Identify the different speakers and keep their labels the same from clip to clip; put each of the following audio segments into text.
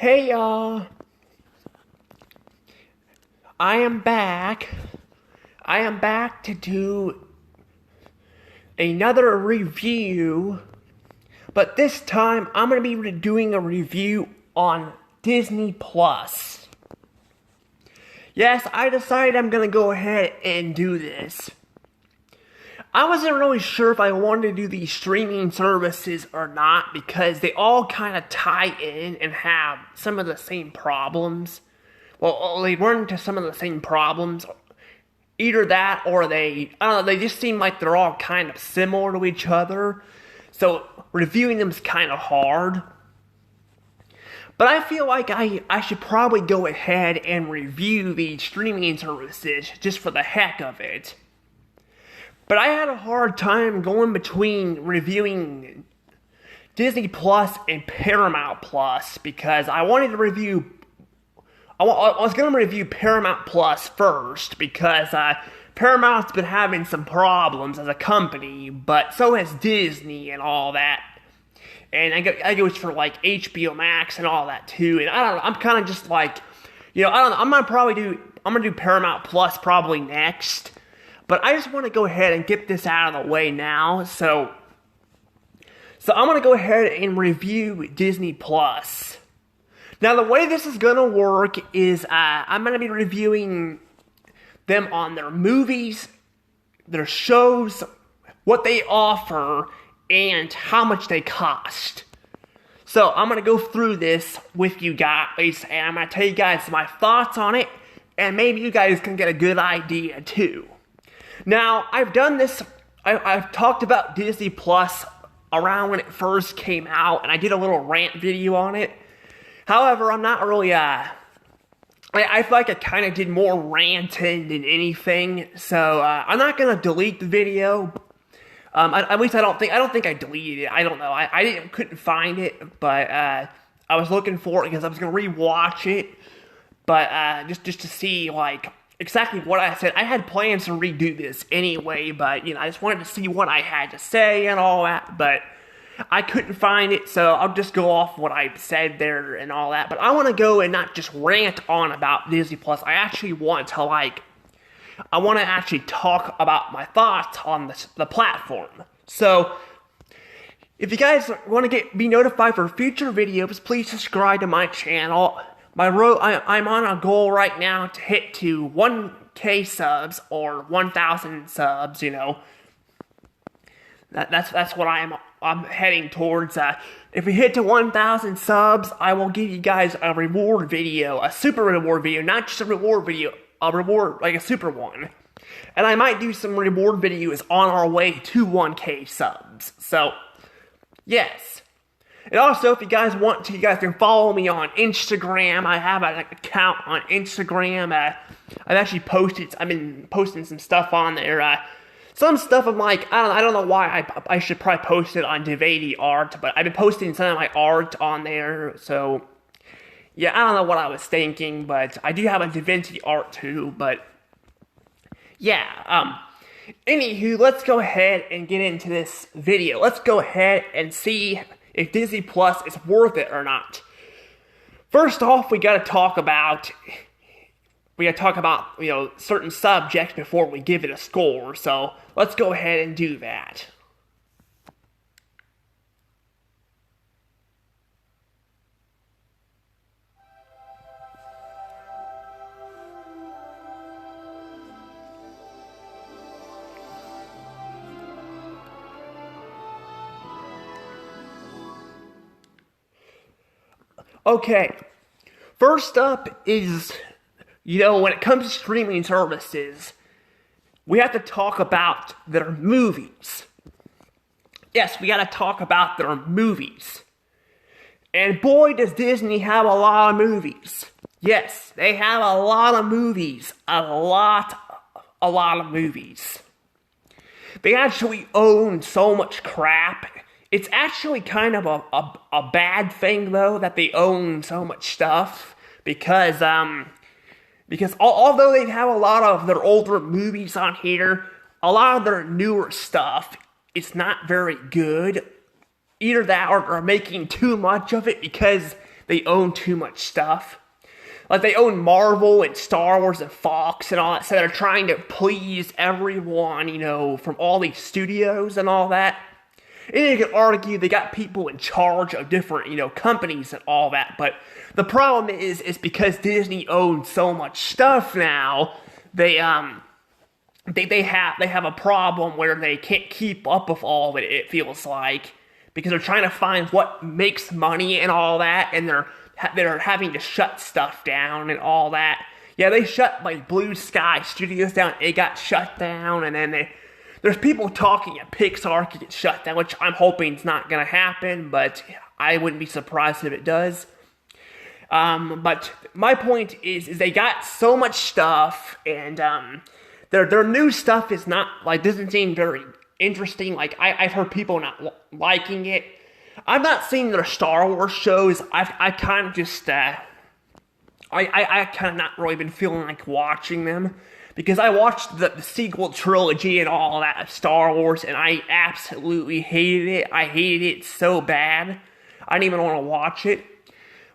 Speaker 1: Hey y'all, I am back. I am back to do another review, but this time I'm going to be doing a review on Disney Plus. Yes, I decided I'm going to go ahead and do this. I wasn't really sure if I wanted to do these streaming services or not because they all kind of tie in and have some of the same problems. Well, they run into some of the same problems. Either that or I don't know, they just seem like they're all kind of similar to each other. So reviewing them is kind of hard. But I feel like I should probably go ahead and review these streaming services just for the heck of it. But I had a hard time going between reviewing Disney Plus and Paramount Plus because I wanted to review. I was going to review Paramount Plus first because Paramount's been having some problems as a company, but so has Disney and all that. And I go for like HBO Max and all that too. And I don't know. I'm kind of just like, I don't know. I'm gonna do Paramount Plus probably next. But I just want to go ahead and get this out of the way now. So I'm going to go ahead and review Disney Plus. Now, the way this is going to work is I'm going to be reviewing them on their movies, their shows, what they offer, and how much they cost. So I'm going to go through this with you guys, and I'm going to tell you guys my thoughts on it, and maybe you guys can get a good idea too. Now, I've done this, I've talked about Disney Plus around when it first came out, and I did a little rant video on it. However, I'm not really, I feel like I kind of did more ranting than anything, so I'm not going to delete the video. At least I don't think I deleted it. I don't know. I couldn't find it, but I was looking for it because I was going to rewatch it, but just to see, like, exactly what I said. I had plans to redo this anyway, but, I just wanted to see what I had to say and all that, but I couldn't find it, so I'll just go off what I said there and all that. But I want to go and not just rant on about Disney Plus. I actually want to, I want to actually talk about my thoughts on the platform. So, if you guys want to be notified for future videos, please subscribe to my channel. I'm on a goal right now to hit to 1K subs or 1,000 subs. That's what I'm heading towards. If we hit to 1,000 subs, I will give you guys a reward video, a super reward video, not just a reward video, a reward like a super one. And I might do some reward videos on our way to 1K subs. So, yes. And also, if you guys want to, you guys can follow me on Instagram. I have an account on Instagram. I've been posting some stuff on there. Some stuff I'm like, I don't know why I should probably post it on Divinity Art, but I've been posting some of my art on there. So, yeah, I don't know what I was thinking, but I do have a Divinity Art too, but yeah, anywho, let's go ahead and get into this video. Let's go ahead and see if Disney Plus is worth it or not. First off, we gotta talk about certain subjects before we give it a score. So let's go ahead and do that. Okay, first up is, when it comes to streaming services, we have to talk about their movies. Yes, we gotta talk about their movies. And boy, does Disney have a lot of movies. Yes, they have a lot of movies. A lot of movies. They actually own so much crap. It's actually kind of a bad thing, though, that they own so much stuff, because although they have a lot of their older movies on here, a lot of their newer stuff, it's not very good. Either that or making too much of it, because they own too much stuff. Like, they own Marvel and Star Wars and Fox and all that, so they're trying to please everyone, from all these studios and all that. And you can argue they got people in charge of different, companies and all that, but the problem is because Disney owns so much stuff now, they have a problem where they can't keep up with all of it, it feels like, because they're trying to find what makes money and all that, and they're having to shut stuff down and all that. Yeah, they shut, like, Blue Sky Studios down. It got shut down, and then there's people talking at Pixar could get shut down, which I'm hoping is not going to happen, but I wouldn't be surprised if it does. But my point is they got so much stuff, and their new stuff is not, like, doesn't seem very interesting. Like, I've heard people not liking it. I've not seen their Star Wars shows. I kind of just, I kind of not really been feeling like watching them. Because I watched the sequel trilogy and all that of Star Wars, and I absolutely hated it. I hated it so bad. I didn't even want to watch it.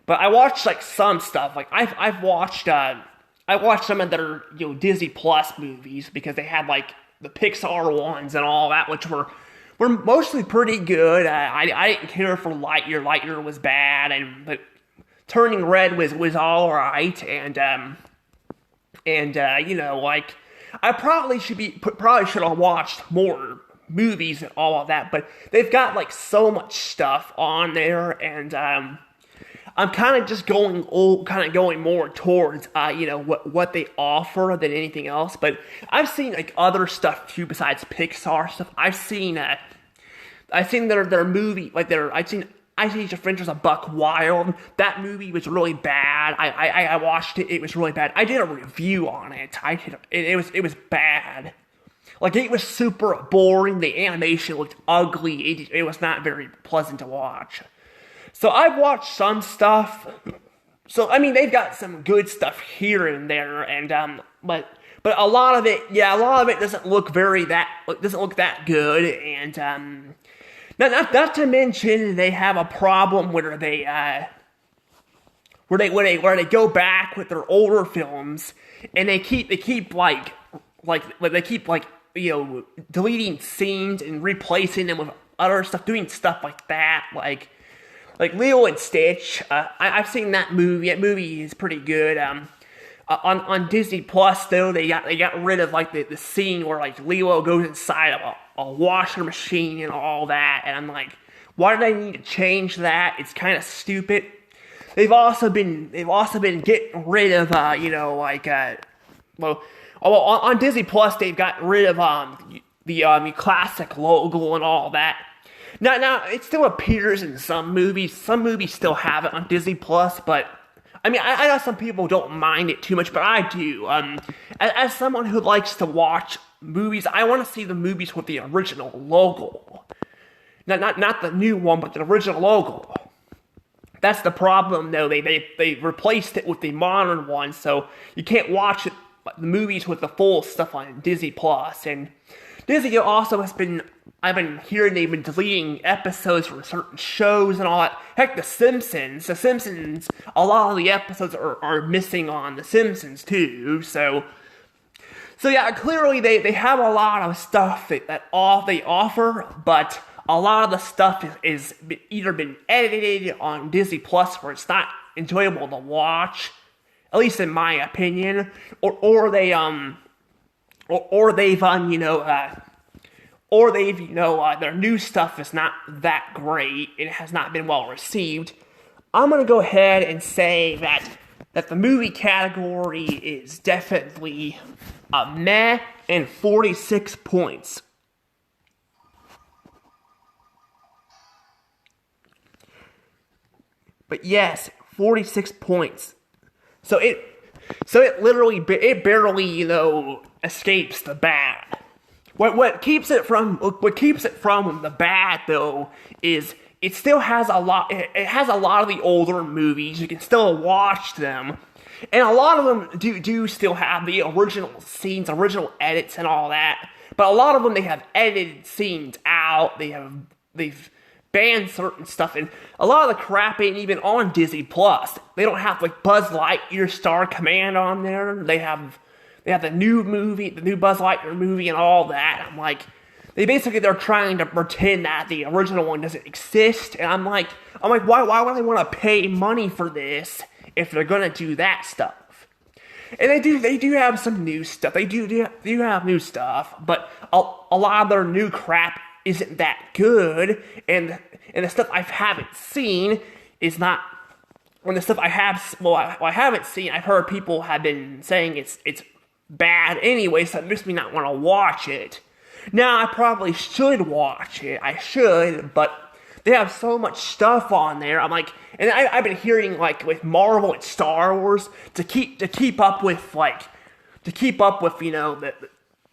Speaker 1: But I watched, like, some stuff. Like, I watched some of their, Disney Plus movies, because they had, like, the Pixar ones and all that, which were mostly pretty good. I didn't care for Lightyear. Lightyear was bad, but Turning Red was all right, and like, I probably should have watched more movies and all of that, but they've got, like, so much stuff on there, and I'm kind of just going more towards, what they offer than anything else. But I've seen, like, other stuff too besides Pixar stuff. I've seen their movie, like, I've seen Ice Age Adventures of Buck Wild. That movie was really bad. I watched it. It was really bad. I did a review on it. It was bad. Like, it was super boring. The animation looked ugly. It was not very pleasant to watch. So I've watched some stuff. So, I mean, they've got some good stuff here and there, and but a lot of it doesn't look that good, and not to mention they have a problem where they go back with their older films, and they keep deleting scenes and replacing them with other stuff, doing stuff like that, like Lilo and Stitch. I've seen that movie. That movie is pretty good. On Disney Plus, though, they got rid of, like, the scene where, like, Lilo goes inside of a washer machine and all that, and I'm like, why did I need to change that? It's kind of stupid. They've also been getting rid of on Disney Plus, they've got rid of the classic logo and all that. Now, it still appears in some movies. Some movies still have it on Disney Plus, but, I mean, I know some people don't mind it too much, but I do. As someone who likes to watch movies, I want to see the movies with the original logo. Not the new one, but the original logo. That's the problem, though. They replaced it with the modern one, so you can't watch the movies with the full stuff on Disney Plus. And Disney also I've been hearing they've been deleting episodes from certain shows and all that. Heck, The Simpsons, a lot of the episodes are missing on The Simpsons too, so yeah, clearly they have a lot of stuff that they offer, but a lot of the stuff is either been edited on Disney Plus where it's not enjoyable to watch, at least in my opinion, or they've their new stuff is not that great. It has not been well received. I'm gonna go ahead and say that the movie category is definitely a meh and 46 points. But yes, 46 points. So it literally barely escapes the bad. What keeps it from the bad, though, is it still has a lot. It has a lot of the older movies. You can still watch them, and a lot of them do still have the original scenes, original edits, and all that. But a lot of them they have edited scenes out. They've ban certain stuff, and a lot of the crap ain't even on Disney Plus. They don't have like Buzz Lightyear Star Command on there. They have the new movie, the new Buzz Lightyear movie, and all that. I'm like, they're trying to pretend that the original one doesn't exist, and I'm like, why would I want to pay money for this if they're gonna do that stuff? And they do have some new stuff. They do have new stuff, but a lot of their new crap isn't that good, and the stuff I haven't seen is not. When the stuff I haven't seen, I've heard people have been saying it's bad anyway, so it makes me not want to watch it. Now, I probably should watch it. I should, but they have so much stuff on there. I'm like, and I've been hearing like with Marvel and Star Wars to keep up with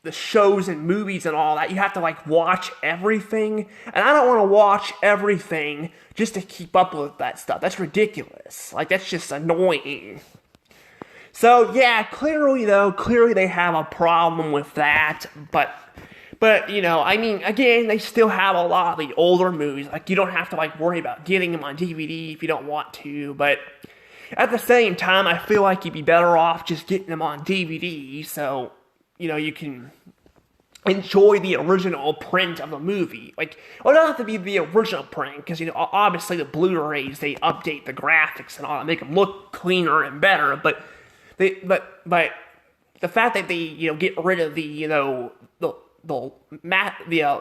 Speaker 1: the shows and movies and all that, you have to like watch everything, and I don't want to watch everything just to keep up with that stuff. That's ridiculous. Like, that's just annoying. So yeah, clearly they have a problem with that, but I mean, again, they still have a lot of the older movies. Like, you don't have to like worry about getting them on DVD if you don't want to, but at the same time, I feel like you'd be better off just getting them on DVD, so you can enjoy the original print of the movie. Like, well, it doesn't have to be the original print, because, obviously the Blu-rays, they update the graphics and all that, make them look cleaner and better, but the fact that they, get rid of the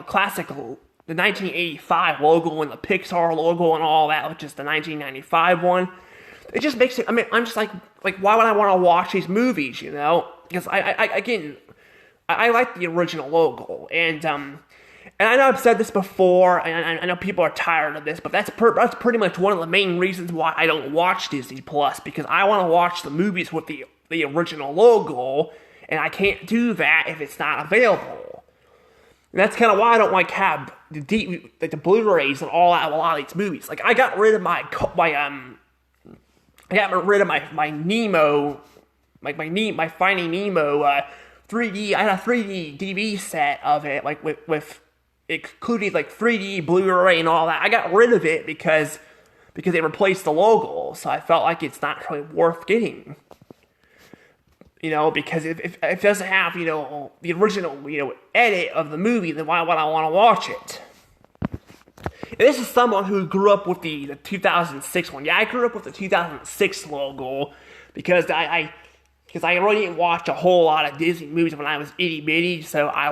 Speaker 1: classical, the 1985 logo and the Pixar logo and all that, which is the 1995 one, it just makes it, I'm just like, why would I want to watch these movies, Because I like the original logo, and I know I've said this before, and I know people are tired of this, but that's pretty much one of the main reasons why I don't watch Disney Plus, because I want to watch the movies with the original logo, and I can't do that if it's not available. And that's kind of why I don't like have the Blu-rays and all that of a lot of these movies. Like, I got rid of my Nemo, my Finding Nemo 3D. I had a 3D DVD set of it, like with including like 3D Blu-ray and all that. I got rid of it because they replaced the logo, so I felt like it's not really worth getting. Because if it doesn't have the original edit of the movie, then why would I want to watch it? And this is someone who grew up with the 2006 one. Yeah, I grew up with the 2006 logo because I really didn't watch a whole lot of Disney movies when I was itty bitty. So I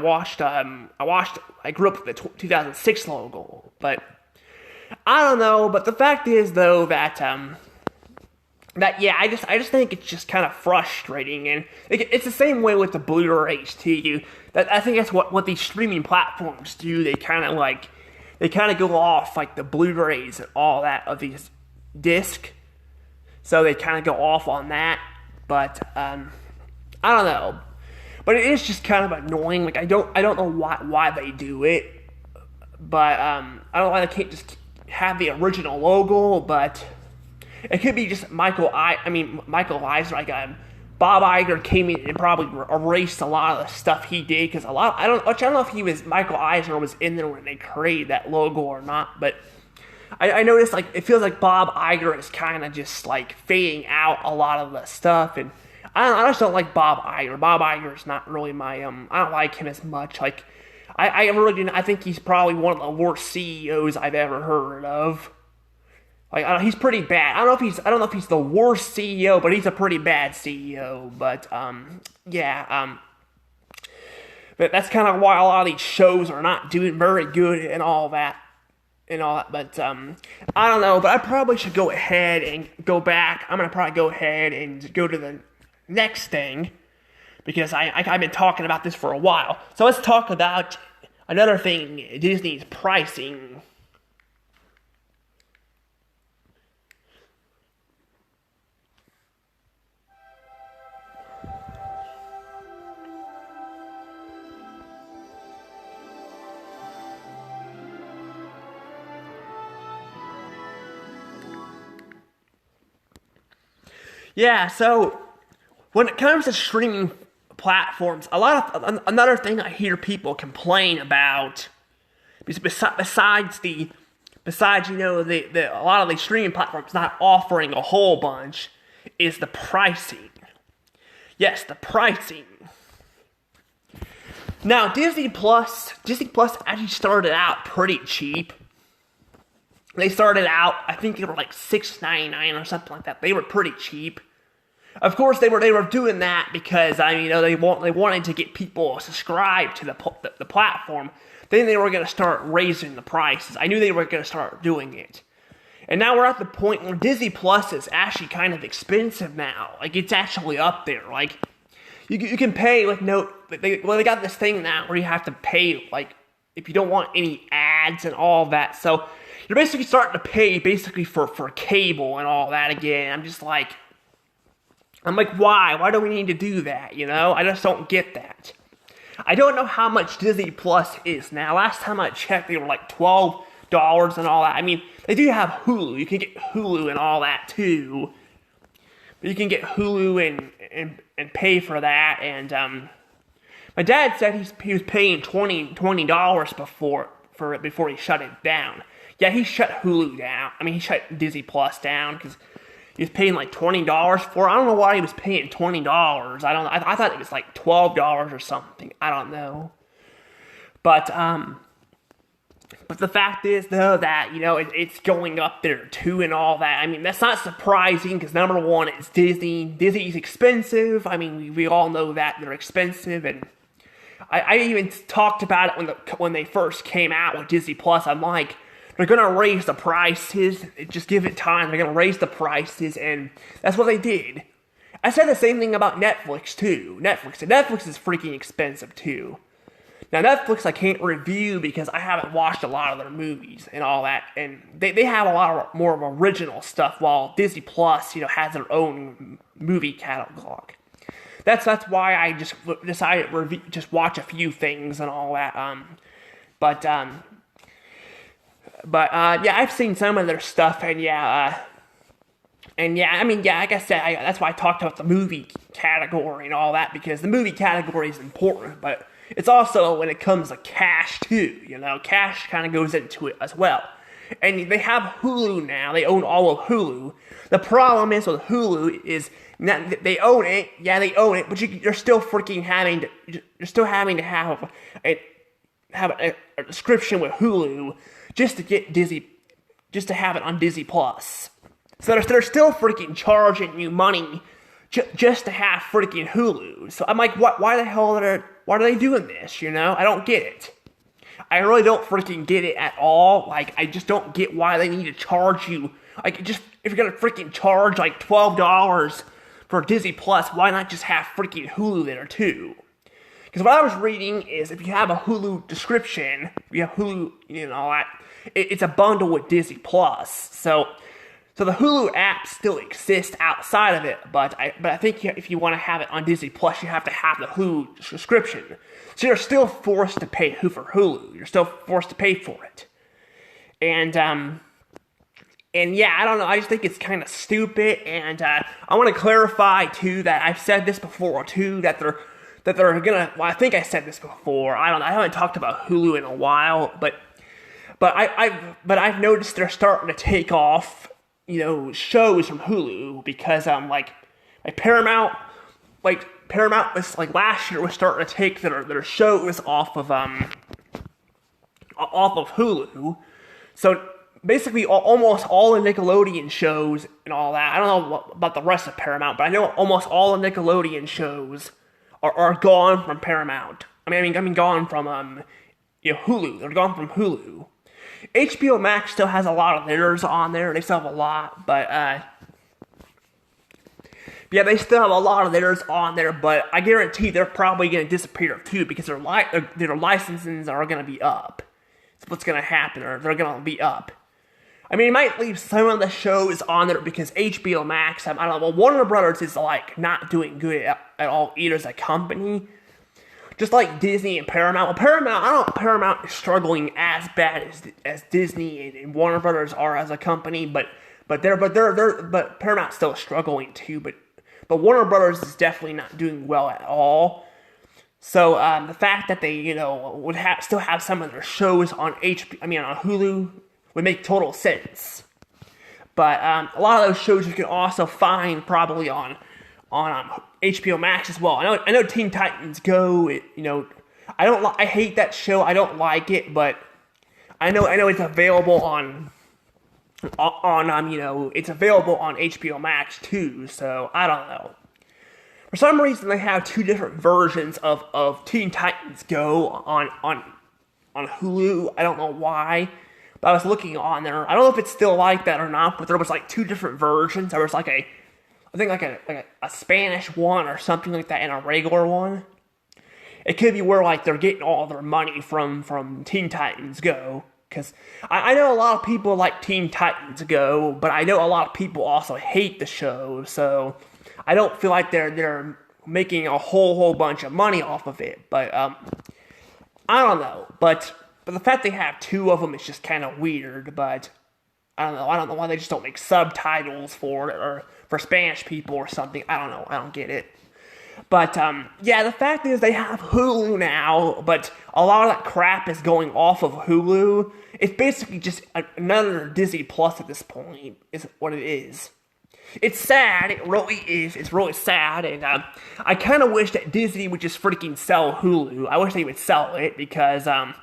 Speaker 1: grew up with the 2006 logo. But I don't know. But the fact is though that I just think it's just kind of frustrating, and it's the same way with the Blu-rays too. I think that's what these streaming platforms do. They kind of go off like the Blu-rays and all that of these discs, so they kind of go off on that. But I don't know. But it is just kind of annoying. Like, I don't know why they do it, but I don't know why they can't just have the original logo. But it could be just Michael Eisner. Like, Bob Iger came in and probably erased a lot of the stuff he did, because I don't know if Michael Eisner was in there when they created that logo or not, but I noticed, like, it feels like Bob Iger is kind of just like fading out a lot of the stuff, and I just don't like Bob Iger. Bob Iger is not really my I don't like him as much. Like, I really do. I think he's probably one of the worst CEOs I've ever heard of. Like, he's pretty bad. I don't know if he's the worst CEO, but he's a pretty bad CEO. But but that's kind of why a lot of these shows are not doing very good and all that. But I don't know. But I probably should go ahead and go back. I'm gonna probably go ahead and go to the next thing, because I've been talking about this for a while. So let's talk about another thing: Disney's pricing. Yeah, so when it comes to streaming platforms, another thing I hear people complain about, besides the besides, a lot of the streaming platforms not offering a whole bunch, is the pricing. Yes, the pricing. Now, Disney Plus actually started out pretty cheap. They started out, I think they were like $6.99 or something like that. They were pretty cheap. Of course, they were doing that because they wanted to get people subscribed to the platform. Then they were going to start raising the prices. I knew they were going to start doing it. And now we're at the point where Disney Plus is actually kind of expensive now. Like, it's actually up there. Like, you can pay, like, they got this thing now where you have to pay, like, if you don't want any ads and all that. So, you're basically starting to pay, basically, for cable and all that again. I'm like, why? Why do we need to do that, I just don't get that. I don't know how much Disney Plus is now. Last time I checked, they were like $12 and all that. I mean, they do have Hulu. You can get Hulu and all that, too. But you can get Hulu and pay for that. And my dad said he was paying $20 before he shut it down. Yeah, he shut Hulu down. I mean, he shut Disney Plus down because he was paying like $20 for it. I don't know why he was paying $20. I thought it was like $12 or something. I don't know. But the fact is, though, that, it's going up there, too, and all that. I mean, that's not surprising, because number one, it's Disney. Disney's expensive. I mean, we all know that they're expensive, and I even talked about it when they first came out with Disney Plus. I'm like, they're going to raise the prices. Just give it time. They're going to raise the prices, and that's what they did. I said the same thing about Netflix, too. Netflix is freaking expensive, too. Now, Netflix I can't review because I haven't watched a lot of their movies and all that, and they have a lot more of original stuff, while Disney Plus, has their own movie catalog. That's why I just decided to just watch a few things and all that. Yeah, I've seen some of their stuff, and like I said, that's why I talked about the movie category and all that, because the movie category is important, but it's also when it comes to cash, too, cash kind of goes into it as well. And they have Hulu now, they own all of Hulu. The problem is with Hulu is, they own it, but you're still freaking having to have a subscription with Hulu just to have it on Disney Plus. So they're still freaking charging you money just to have freaking Hulu. So I'm like, why the hell why are they doing this, I don't get it. I really don't freaking get it at all. Like, I just don't get why they need to charge you. Like, if you're gonna freaking charge like $12 for Disney Plus, why not just have freaking Hulu there too? Because what I was reading is, if you have a Hulu subscription, you have Hulu, all that, it's a bundle with Disney Plus. So the Hulu app still exists outside of it, but I think if you want to have it on Disney Plus, you have to have the Hulu subscription. So you're still forced to pay for Hulu. You're still forced to pay for it. And yeah, I don't know. I just think it's kind of stupid. And I want to clarify too that I've said this before too, that they're gonna. Well, I think I said this before. I haven't talked about Hulu in a while, but I've noticed they're starting to take off, shows from Hulu, because Paramount was like last year was starting to take their shows off of Hulu. So basically almost all the Nickelodeon shows and all that. I don't know about the rest of Paramount, but I know almost all the Nickelodeon shows are gone from Paramount. I mean gone from Hulu. They're gone from Hulu. HBO Max still has a lot of theirs on there. They still have a lot, but yeah, they still have a lot of theirs on there. But I guarantee they're probably going to disappear too, because their licenses are going to be up. That's what's going to happen, or they're going to be up. I mean, it might leave some of the shows on there because HBO Max, I don't know. Well, Warner Brothers is like not doing good at all either as a company. Just like Disney and Paramount. Well, Paramount is struggling as bad as Disney and Warner Brothers are as a company, but Paramount's still struggling too. But Warner Brothers is definitely not doing well at all. So the fact that they would still have some of their shows on Hulu would make total sense. But a lot of those shows you can also find probably on HBO Max as well. I know Teen Titans Go. I hate that show. I don't like it, but I know it's available on it's available on HBO Max too. So I don't know. For some reason, they have two different versions of Teen Titans Go on Hulu. I don't know why. But I was looking on there. I don't know if it's still like that or not, but there was like two different versions. There was I think a Spanish one or something like that and a regular one. It could be where like they're getting all their money from Teen Titans Go. Because I know a lot of people like Teen Titans Go, but I know a lot of people also hate the show. So I don't feel like they're making a whole bunch of money off of it. But I don't know. But the fact they have two of them is just kind of weird, but I don't know. I don't know why they just don't make subtitles for it, or for Spanish people or something. I don't know. I don't get it. But, yeah, the fact is they have Hulu now, but a lot of that crap is going off of Hulu. It's basically just another Disney Plus at this point, is what it is. It's sad, it really is, it's really sad, and I kind of wish that Disney would just freaking sell Hulu. I wish they would sell it, because I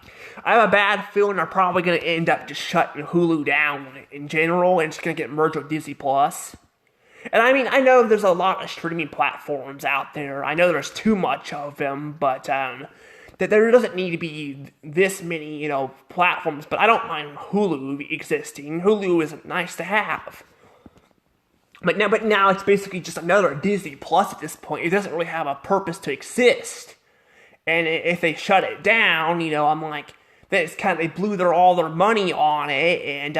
Speaker 1: have a bad feeling they're probably going to end up just shutting Hulu down in general, and it's going to get merged with Disney Plus. And I mean, I know there's a lot of streaming platforms out there, I know there's too much of them, but that there doesn't need to be this many, platforms, but I don't mind Hulu existing. Hulu is nice to have. But now it's basically just another Disney Plus at this point. It doesn't really have a purpose to exist. And if they shut it down, I'm like, that's kind of, they blew all their money on it, and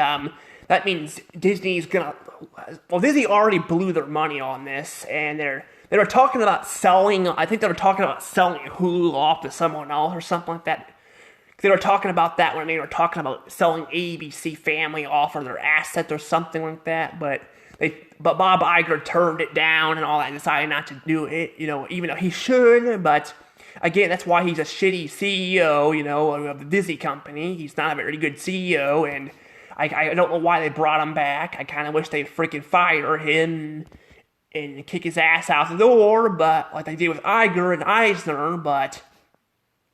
Speaker 1: that means Disney's gonna. Well, Disney already blew their money on this, and they were talking about selling. I think they were talking about selling Hulu off to someone else or something like that. They were talking about that when they were talking about selling ABC Family off or their assets or something like that, but Bob Iger turned it down and all that and decided not to do it, even though he should, but again, that's why he's a shitty CEO, of the Disney company. He's not a very good CEO, and I don't know why they brought him back. I kind of wish they'd freaking fire him and kick his ass out the door, but like they did with Iger and Eisner, but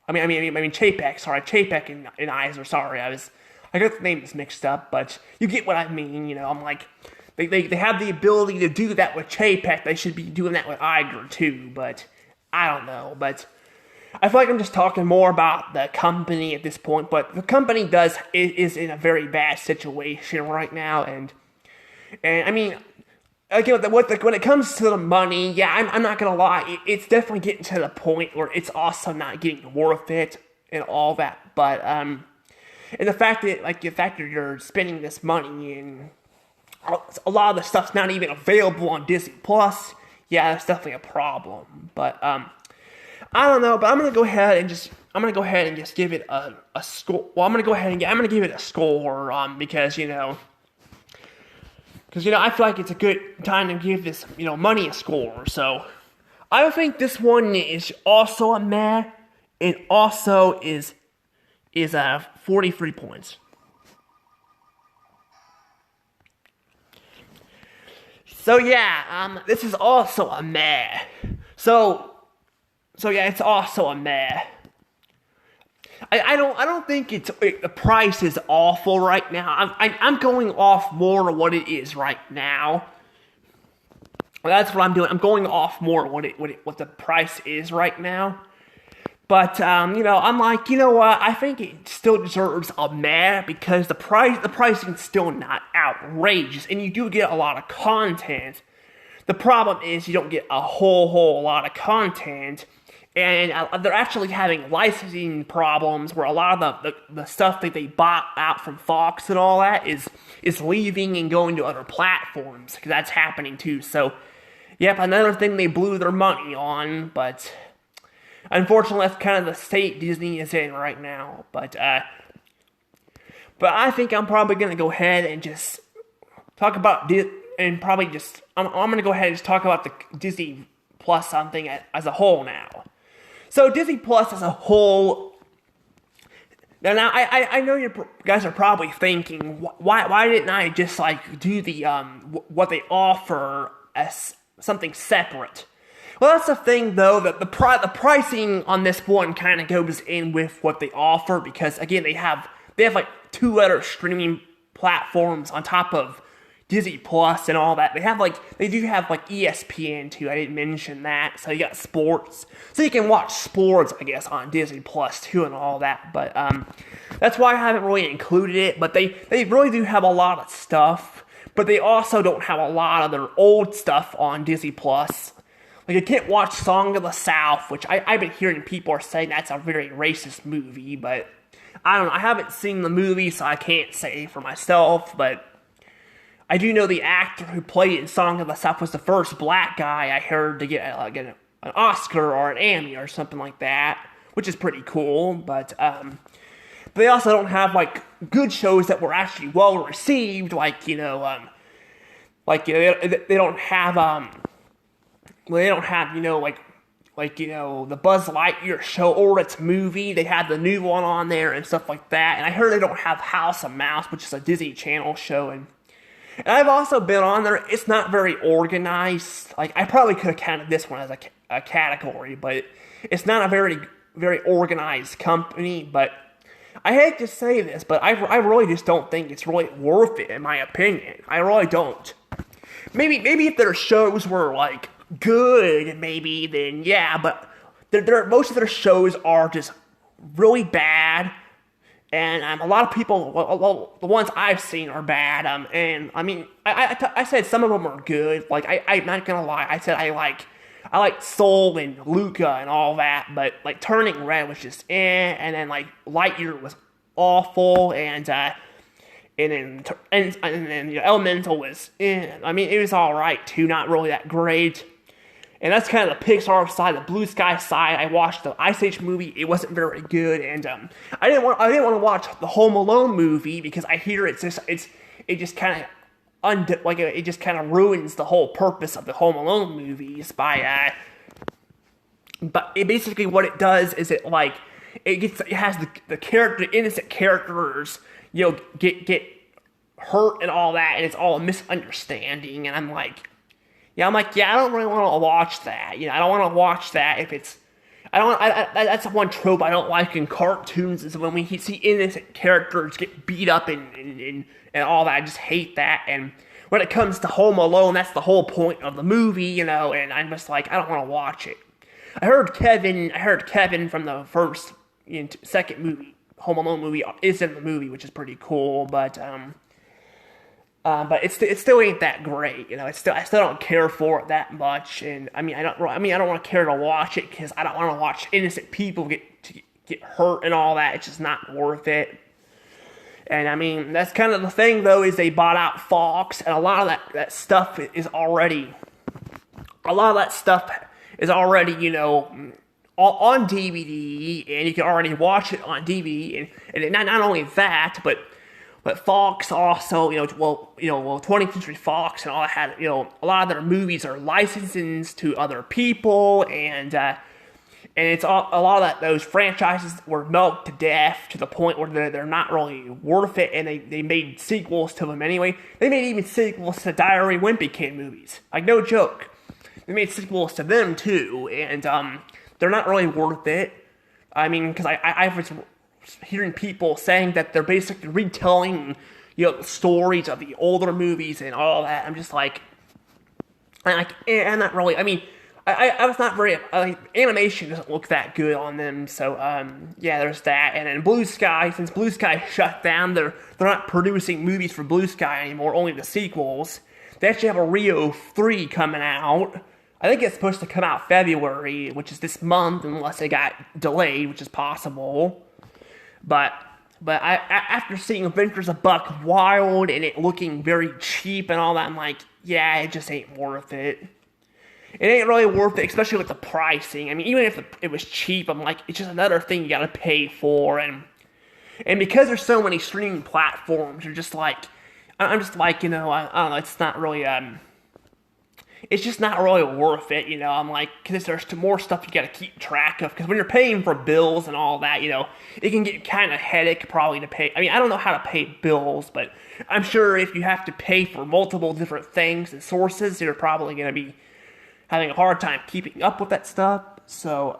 Speaker 1: I mean Chapek, sorry, Chapek and Eisner, sorry, I got the names mixed up, but you get what I mean, I'm like, They have the ability to do that with Chapek. They should be doing that with Iger too, but I don't know. But I feel like I'm just talking more about the company at this point. But the company is in a very bad situation right now, and I mean, again, when it comes to the money, yeah, I'm not gonna lie, it's definitely getting to the point where it's also not getting worth it and all that. But and the fact that you're spending this money and a lot of the stuff's not even available on Disney Plus. Yeah, that's definitely a problem. But I don't know. But I'm gonna go ahead and just give it a score. Well, I'm gonna give it a score. Because I feel like it's a good time to give this money a score. So I think this one is also a meh. It also is 43 points. So yeah, this is also a meh. So yeah, it's also a meh. I don't think the price is awful right now. I'm going off more of what it is right now. That's what I'm doing. I'm going off more what the price is right now. But I'm like, what? I think it still deserves a meh because the pricing's still not outrageous, and you do get a lot of content. The problem is you don't get a whole lot of content, and they're actually having licensing problems where a lot of the stuff that they bought out from Fox and all that is leaving and going to other platforms, because that's happening too. So, yep, another thing they blew their money on, but unfortunately, that's kind of the state Disney is in right now. But I think I'm probably going to go ahead and just talk about I'm going to go ahead and just talk about the Disney Plus something as a whole now. So Disney Plus as a whole, Now I know you guys are probably thinking, why didn't I just like do the what they offer as something separate? Well, that's the thing though, that the pricing on this one kind of goes in with what they offer, because again they have like two other streaming platforms on top of Disney Plus and all that. They do have like ESPN too. I didn't mention that. So you got sports. So you can watch sports, I guess, on Disney Plus too and all that. But that's why I haven't really included it. But they really do have a lot of stuff. But they also don't have a lot of their old stuff on Disney Plus. Like, you can't watch Song of the South, which I've been hearing people are saying that's a very racist movie, but I don't know. I haven't seen the movie, so I can't say for myself, but I do know the actor who played in Song of the South was the first black guy I heard to get an Oscar or an Emmy or something like that, which is pretty cool, but they also don't have, like, good shows that were actually well received, they don't have, they don't have, the Buzz Lightyear show or its movie. They had the new one on there and stuff like that. And I heard they don't have House of Mouse, which is a Disney Channel show. And I've also been on there. It's not very organized. Like, I probably could have counted this one as a category, but it's not a very, very organized company. But I hate to say this, but I really just don't think it's really worth it, in my opinion. I really don't. Maybe if their shows were, like, good, maybe, then yeah, but most of their shows are just really bad, and a lot of people, the ones I've seen are bad, and I mean, I said some of them are good, like, I'm not gonna lie, I said I like Soul and Luca and all that, but, like, Turning Red was just and then, like, Lightyear was awful, and then Elemental was I mean, it was alright too, not really that great. And that's kind of the Pixar side. The Blue Sky side, I watched the Ice Age movie. It wasn't very good, and I didn't want to watch the Home Alone movie because I hear it just kind of ruins the whole purpose of the Home Alone movies by but basically what it does is it has the innocent characters get hurt and all that, and it's all a misunderstanding, and I'm like, I don't really want to watch that. I don't want to watch that if it's... that's one trope I don't like in cartoons, is when we see innocent characters get beat up and all that. I just hate that. And when it comes to Home Alone, that's the whole point of the movie, and I'm just like, I don't want to watch it. I heard Kevin from the second movie, Home Alone movie, is in the movie, which is pretty cool, but it still ain't that great, I still don't care for it that much, and I don't want to care to watch it because I don't want to watch innocent people get hurt and all that. It's just not worth it. And I mean, that's kind of the thing though, is they bought out Fox, and a lot of that stuff is already on DVD, and you can already watch it on DVD, and not only that, but Fox also, 20th Century Fox and all that had, a lot of their movies are licensed to other people, and it's a lot of those franchises were milked to death to the point where they're not really worth it, and they made sequels to them anyway. They made even sequels to Diary Wimpy Kid movies. Like, no joke. They made sequels to them too, and they're not really worth it. I mean, because I was hearing people saying that they're basically retelling, stories of the older movies and all that. I'm just like, I'm not really, I mean, I was not very, animation doesn't look that good on them, so, yeah, there's that. And then Blue Sky, since Blue Sky shut down, they're not producing movies for Blue Sky anymore, only the sequels. They actually have a Rio 3 coming out. I think it's supposed to come out February, which is this month, unless it got delayed, which is possible. But after seeing Adventures of Buck Wild and it looking very cheap and all that, I'm like, yeah, it just ain't worth it. It ain't really worth it, especially with the pricing. I mean, even if it was cheap, I'm like, it's just another thing you gotta pay for. And because there's so many streaming platforms, I'm just like, I don't know, it's not really, it's just not really worth it, you know. I'm like, because there's more stuff you gotta keep track of. Because when you're paying for bills and all that, you know, it can get kind of headache probably to pay. I mean, I don't know how to pay bills, but I'm sure if you have to pay for multiple different things and sources, you're probably gonna be having a hard time keeping up with that stuff. So,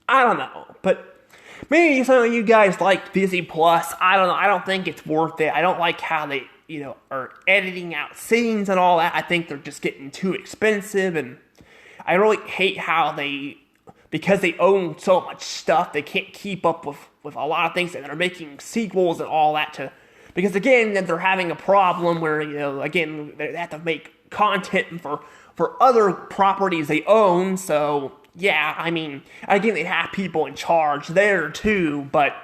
Speaker 1: I don't know, but maybe some of you guys like Disney Plus. I don't know. I don't think it's worth it. I don't like how they, you know, are editing out scenes and all that. I think they're just getting too expensive, and I really hate how because they own so much stuff, they can't keep up with a lot of things, and they're making sequels and all that because again, then they're having a problem where, you know, again, they have to make content for other properties they own, so yeah, I mean, again, they have people in charge there too, but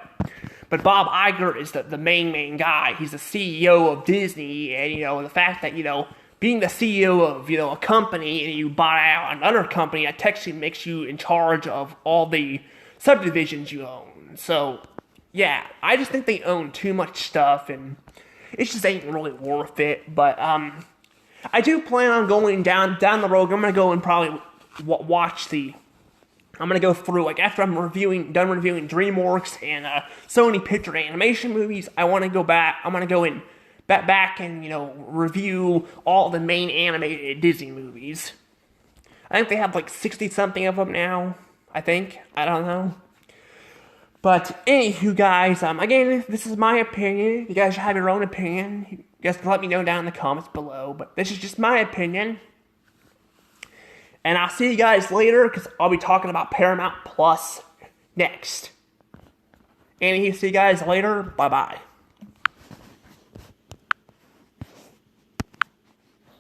Speaker 1: Bob Iger is the main guy. He's the CEO of Disney, and, you know, the fact that, you know, being the CEO of, you know, a company and you buy out another company, that technically makes you in charge of all the subdivisions you own. So, yeah, I just think they own too much stuff, and it just ain't really worth it, but, I do plan on going down the road. I'm gonna go and probably watch I'm gonna go through, like, after I'm done reviewing DreamWorks and Sony Picture Animation movies. I want to go back. I'm gonna go back and, you know, review all the main animated Disney movies. I think they have like 60 something of them now. I don't know. But anywho, guys, again, this is my opinion. You guys should have your own opinion. You guys can let me know down in the comments below. But this is just my opinion. And I'll see you guys later, because I'll be talking about Paramount Plus next. Anywho, see you guys later. Bye-bye.